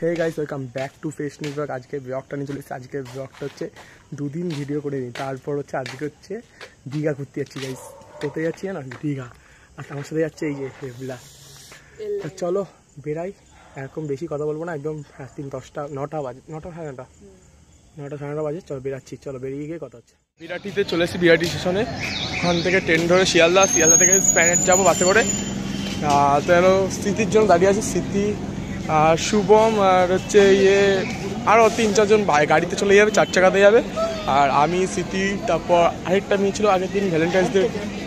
Hey guys, welcome back to face news blog. আজকে ব্লগটা নিয়ে চলে এসেছি। আজকে ব্লগটা হচ্ছে 2 দিন ভিডিও করে নিই, তারপর হচ্ছে আজকে হচ্ছে দীঘা ঘুরতে যাচ্ছি গাইস। কোথায় যাচ্ছি না, দীঘা। আর আমার সাথে যাচ্ছে এই যে হেবলা। চলো বেরাই, এরকম বেশি কথা বলবো না, একদম 9টা বাজে, 9টা সাড়ে 9টা বাজে। চলো বেরাচ্ছি, চলো বেরিয়ে গিয়ে কথা হচ্ছে। বিরাটিতে চলে এসেছি, বিরাটি স্টেশনে। ওখান থেকে ট্রেন ধরে শিয়ালদা থেকে স্প্যানেট যাবো বাসে করে। তো স্মৃতির জন্য দাঁড়িয়ে আছে, স্মৃতি আর শুভম আর হচ্ছে আরও 3-4 জন গাড়িতে চলে যাবে, 4 চাকাতে যাবে। আর আমি, স্মৃতি, তারপর আরেকটা মেয়ে ছিল আগের দিন ভ্যালেন্টাইন্স ডে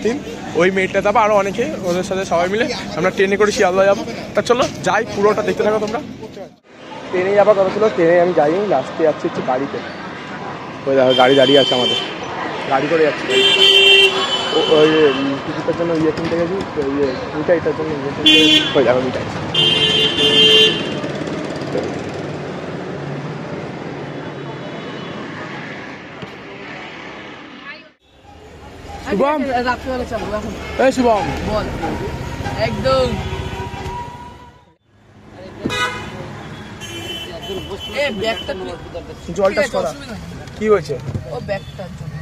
দিন, ওই মেয়েটা, তারপর আরও অনেকে, ওদের সাথে সবাই মিলে আমরা ট্রেনে করে শিয়ালদা যাবো। তা চলো যাই, পুরোটা দেখতে থাকো তোমরা। ট্রেনে যাবার কথা ছিল, ট্রেনে আমি যাইনি, লাস্টে যাচ্ছি হচ্ছে গাড়িতে। ওই দেখো গাড়ি দাঁড়িয়ে আছে আমাদের, গাড়ি করে যাচ্ছি। ওই টিকিটের জন্য কিনতে গেছি, মিঠাইটার জন্য ওই দেখো মিঠাই। শুভম, এই শুভম বল একদম। জলটা কি হয়েছে? ও ব্যাগটার জন্য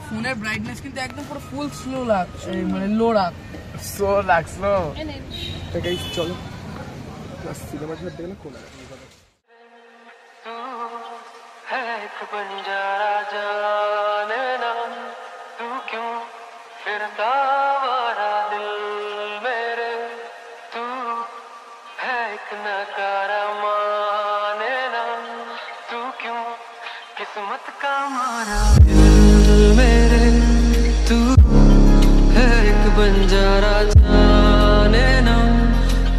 ফোনের ব্রাইটনেস কিন্তু একদম পুরো ফুল স্লো লাগছে, মানে লো লাগছে। চলো সিনেমা দেখে না কোন एक बंजारा जाने ना तू क्यों फिरता वारा दिल मेरे, तू है एक नकारा माने ना तू क्यों किस्मत का मारा दिल मेरे, तू है एक बंजारा जाने ना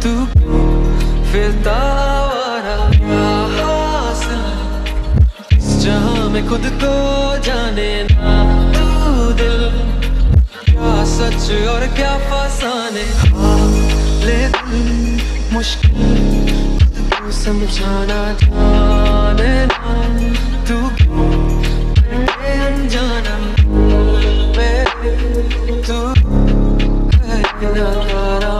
तू क्यों फिरता जहाँ मैं खुद को जाने ना तू दिल, क्या सच और क्या फसाने, लेकिन मुश्किल खुद को समझाना जाने ना तू क्यों अनजाना मेरे, तू है नकारा।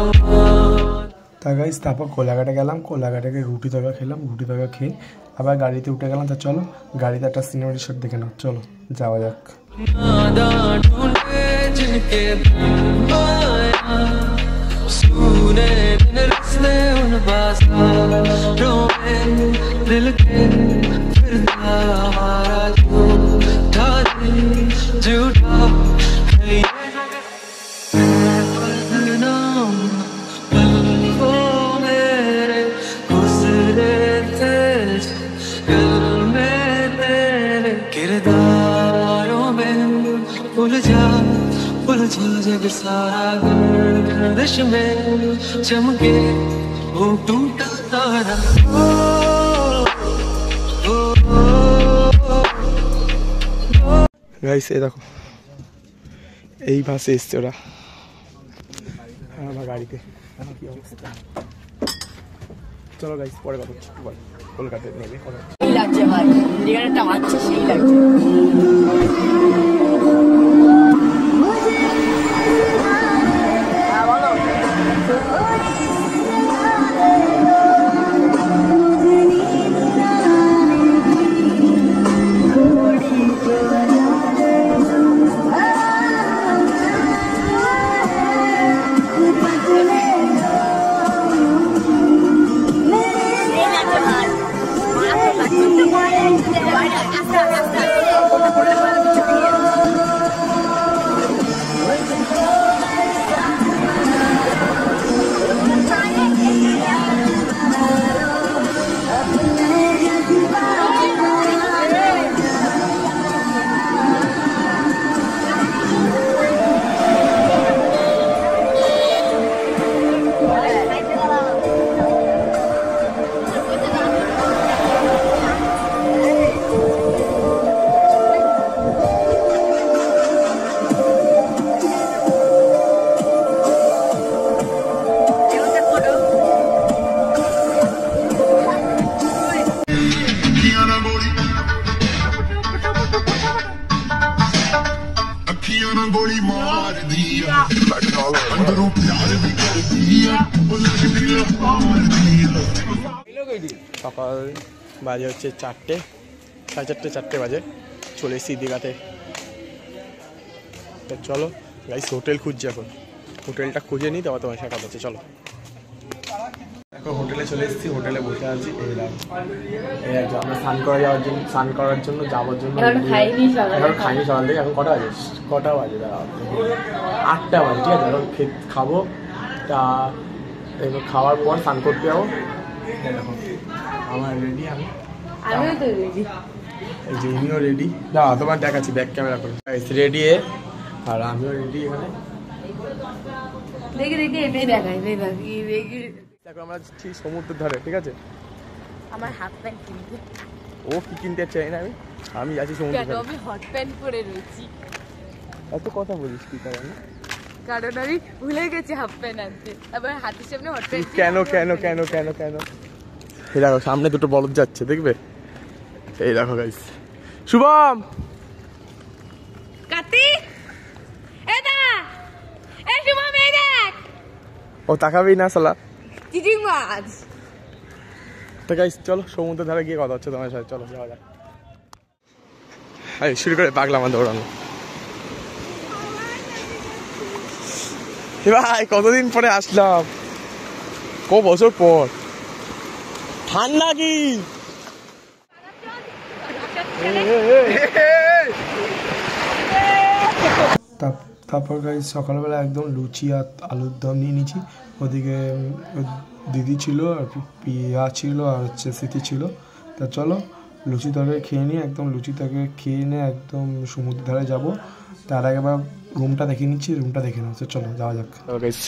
তা গাইস, তারপর কোলাঘাটে গেলাম, কোলাঘাটে গিয়ে রুটি তরকা খেলাম, রুটি তরকা খেয়ে আবার গাড়িতে উঠে গেলাম। তা চলো গাড়িতে একটা সিনেমা রিসোর্ট দেখে নাও, চলো যাওয়া যাক। जग सारा गर्दिश में चमके वो टूटा तारा। গাইস এই দেখো, এই বাসে এসছে ওরা আমার গাড়িতে। কি অবস্থা, চলো গাইস পরে কথা হচ্ছে। কলকাতায় নেবে কথা লাগছে ভাই, যেখানেটা মারছে সেই লাগছে। সকাল বাজে হচ্ছে 4টে, 4:30 4টে বাজে। চলে এসেছি দীঘাতে। তো চলো গাইস হোটেল খুঁজছি এখন, হোটেলটা খুঁজে নিই তারপর তোমার সাথে কথা হচ্ছে। চলো এখন হোটেলে চলে এসেছি, হোটেলে বসে আছি। এই আমরা স্নান করার জন্য যাওয়ার জন্য এখন খাইনি সকাল থেকে। এখন কটা বাজে দাঁড়া 8টা বাজে, ঠিক আছে। এখন খাবো, তা এবার খাওয়ার পর স্নান করতে যাবো। দেখো আমার রেডি, আমিও তো রেডি, এই যে ইনিও রেডি। না তোমার দেখাচ্ছি ব্যাক ক্যামেরা করে রেডি, আর আমিও রেডি। এখানে দেখো আমরা ঠিক সমুদ্রের ধারে, ঠিক আছে। আমার হাফ প্যান্ট কিনতে, ও কি কিনতে চাই না, আমি যাচ্ছি সমুদ্রের ধারে। আমি হট প্যান্ট পরে রয়েছি। এত কথা বলিস কি কারণে? কারণ আমি ভুলে গেছি হাফ প্যান্ট আনতে, আবার হাতের সামনে হট প্যান্ট। কেন কেন কেন কেন কেন? এই দেখো সামনে দুটো বলদ যাচ্ছে, দেখবে? এই দেখো গাইস, শুভম কার্তিক, এটা এই শুভম, এই দেখ। ও তাকাবেই না শালা। চিচিং মাছ। তো গাইস চলো সমুদ্রের ধারে গিয়ে কথা হচ্ছে তোমার সাথে। চলো যাওয়া যাক। শুরু করে পাগলামা দৌড়ানো। ভাই কতদিন পরে আসলাম, ক বছর পর। ঠান্ডা কি? তারপর গাইস সকালবেলা একদম লুচি আর আলুর দম নিয়ে নিয়েছি। ওদিকে দিদি ছিল, আর পিয়া ছিল, আর হচ্ছে স্মৃতি ছিল। তা চলো লুচি তরকারি খেয়ে নিয়ে একদম লুচি তরকারি খেয়ে নিয়ে একদম সমুদ্রের ধারে যাবো। তার আগে বা রুমটা দেখে নিচ্ছি, রুমটা দেখে নাও। চলো যাওয়া যাক।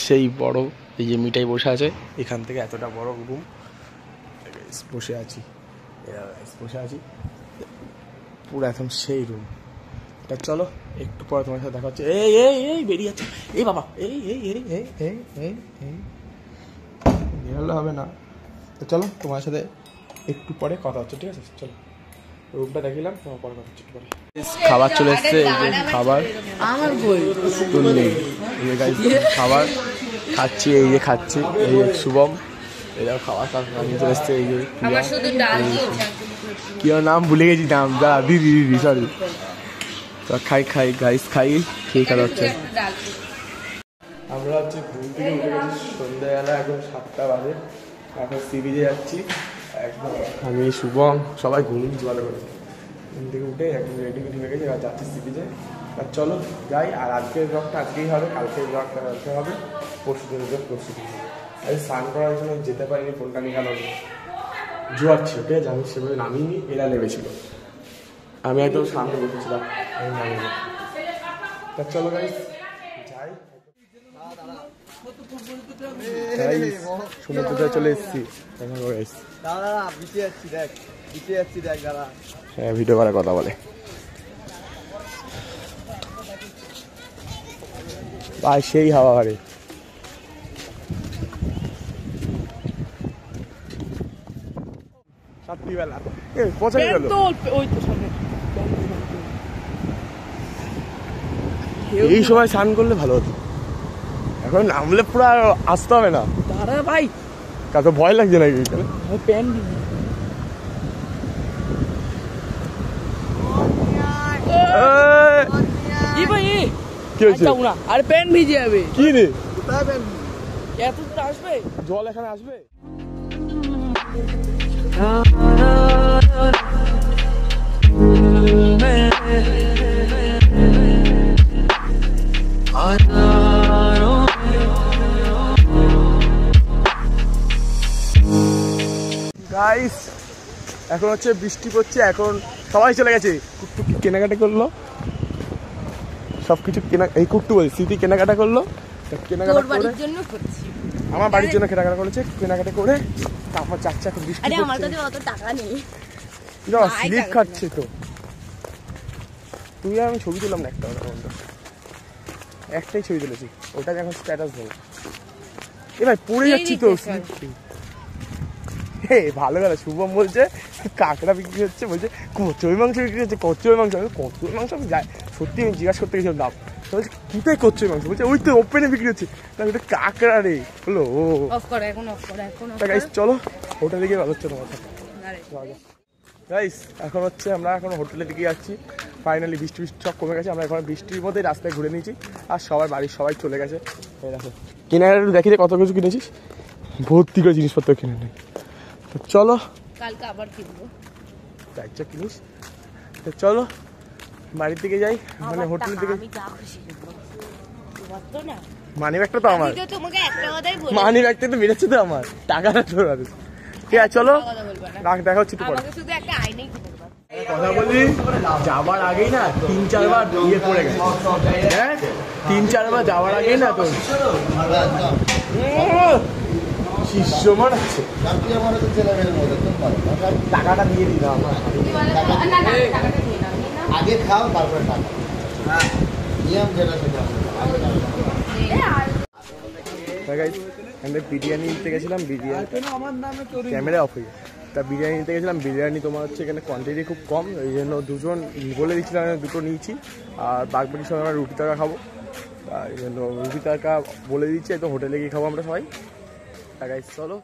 সেই বড় এই যে মিঠাই বসে আছে, এখান থেকে এতটা বড় রুম বসে আছি, পুরো একদম সেই রুম। তা চলো একটু পরে তোমার সাথে দেখা হচ্ছে। এই এই এই বেরিয়ে যাচ্ছে, এই বাবা, এই এই এই এই এই এই এই বেরোলে হবে না। তো চলো তোমার সাথে একটু পরে কথা হচ্ছে, ঠিক আছে। চলো রুমটা দেখিলাম, তোমার পরে কথা হচ্ছে একটু পরে। খাবার চলে এসছে, এই যে খাবার আমার বই তুললে খাবার খাচ্ছি, এই যে খাচ্ছি, এই যে শুভম, এই দেখো খাবার চলে এসছে। এই যে কি নাম ভুলে গেছি, নাম যা দিদি দিদি সরি। তো খাই গাইস, খেয়ে খাওয়া হচ্ছে। আমরা হচ্ছে ঘুম থেকে উঠে গেছি সন্ধ্যাবেলা, এখন 7টা বাজে। এখন সি বিচে যাচ্ছি একদম, আমি শুভম সবাই ঘুমিয়েছি ভালো করে। ঘুম থেকে উঠে একদম রেডি হয়ে গেছি, আর যাচ্ছি সি বিচে। আর চলো যাই। আর আজকের ব্লগটা আজকেই হবে, কালকের ব্লগটা কালকে হবে, পরশু দিন আমি স্নান করার জন্য যেতে পারিনি, ফোনটা নিয়ে গেল জোয়ার ছিল, ঠিক আছে। আমি সেভাবে নামিনি, এরা নেমেছিল, আমি একদম সামনে বসেছিলাম, আমি নামিনি। তা চলো গাইস যাই। সমুদ্রে চলে এসেছি। হ্যাঁ ভিডিও করার কথা বলে ভাই, সেই হাওয়া হারে। রাত্রিবেলা পৌঁছে গেল, এই সময় স্নান করলে ভালো হতো। এখন নামলে পুরো আসতে হবে না। দাঁড়া ভাই, কাছে ভয় লাগছে নাকি? প্যান্ট কি হয়েছে? আরে প্যান্ট ভিজে যাবে। কি রে, এত দূর আসবে জল, এখানে আসবে? গাইস এখন হচ্ছে বৃষ্টি পড়ছে, এখন সবাই চলে গেছে। কুট্টু কেনাকাটা করলো, সবকিছু কেনা, এই কুট্টু বলছি স্মৃতি কেনাকাটা করলো। কেনাকাটা করে আমার বাড়ির জন্য কেনাকাটা করেছে, কেনাকাটা করে তারপর যাচ্ছে। এখন বৃষ্টি পড়ছে, আমার কাছে অত টাকা নেই, স্লিপ খাচ্ছে তো। তুই আর আমি ছবি তুললাম না, একটাই ছবি তুলেছি, ওটা এখন স্ট্যাটাস দেবো। এ ভাই পড়ে যাচ্ছি তো। ভালো কথা, শুভম বলছে কাঁকড়া বিক্রি হচ্ছে, বলছে কচুর মাংস বিক্রি হচ্ছে। কচুর মাংস, কচুর মাংস আমি যাই সত্যি, আমি জিজ্ঞাসা করতে গেছিলাম দাম। বলছে কোথায় কচুর মাংস? বলছে ওই তো ওপেনে বিক্রি হচ্ছে। তাহলে ওটা কাঁকড়া রে। বলো ও, চলো ওটা দিকে ভালো হচ্ছে তোমার। গাইস এখন হচ্ছে আমরা এখন হোটেলের দিকে যাচ্ছি। ফাইনালি বৃষ্টি সব কমে গেছে, আমরা এখন বৃষ্টির মধ্যে রাস্তায় ঘুরে নিয়েছি আর সবাই বাড়ির সবাই চলে গেছে। কেনার একটু দেখি কত কিছু কিনেছিস, ভর্তি করে জিনিসপত্র কিনে নেই। তো চলো কালকে আবার কিনবো, যা ইচ্ছা কিনিস। তো চলো বাড়ির দিকে যাই, মানে হোটেলের দিকে। মানি ব্যাগটা তো আমার, মানি ব্যাগটা তো বেরোচ্ছে তো আমার, টাকাটা তোর আছে। ঠিক আছে চলো দেখা হচ্ছে পরে। কথা বলি যাবার আগেই না 3-4 বার ইয়ে পড়ে গেছে, হ্যাঁ 3-4 বার যাওয়ার আগেই না তোর শিষ্য মারাচ্ছে। টাকাটা দিয়ে দিলাম আগে খাও তারপরে টাকা, নিয়ম যেটা সেটা। বিরিয়ানি নিতে গেছিলাম, বিরিয়ানি ক্যামেরা অফ হয়ে যায়, তা বিরিয়ানি নিতে গেছিলাম। বিরিয়ানি তোমার হচ্ছে এখানে কোয়ান্টিটি খুব কম, এই জন্য দুজন বলে দিচ্ছিলাম, দুটো নিয়েছি। আর বাকি সবাই আমরা রুটি তরকা খাবো, এই জন্য রুটি তরকা বলে দিচ্ছি, তো হোটেলে গিয়ে খাবো আমরা সবাই। গাইস চলো।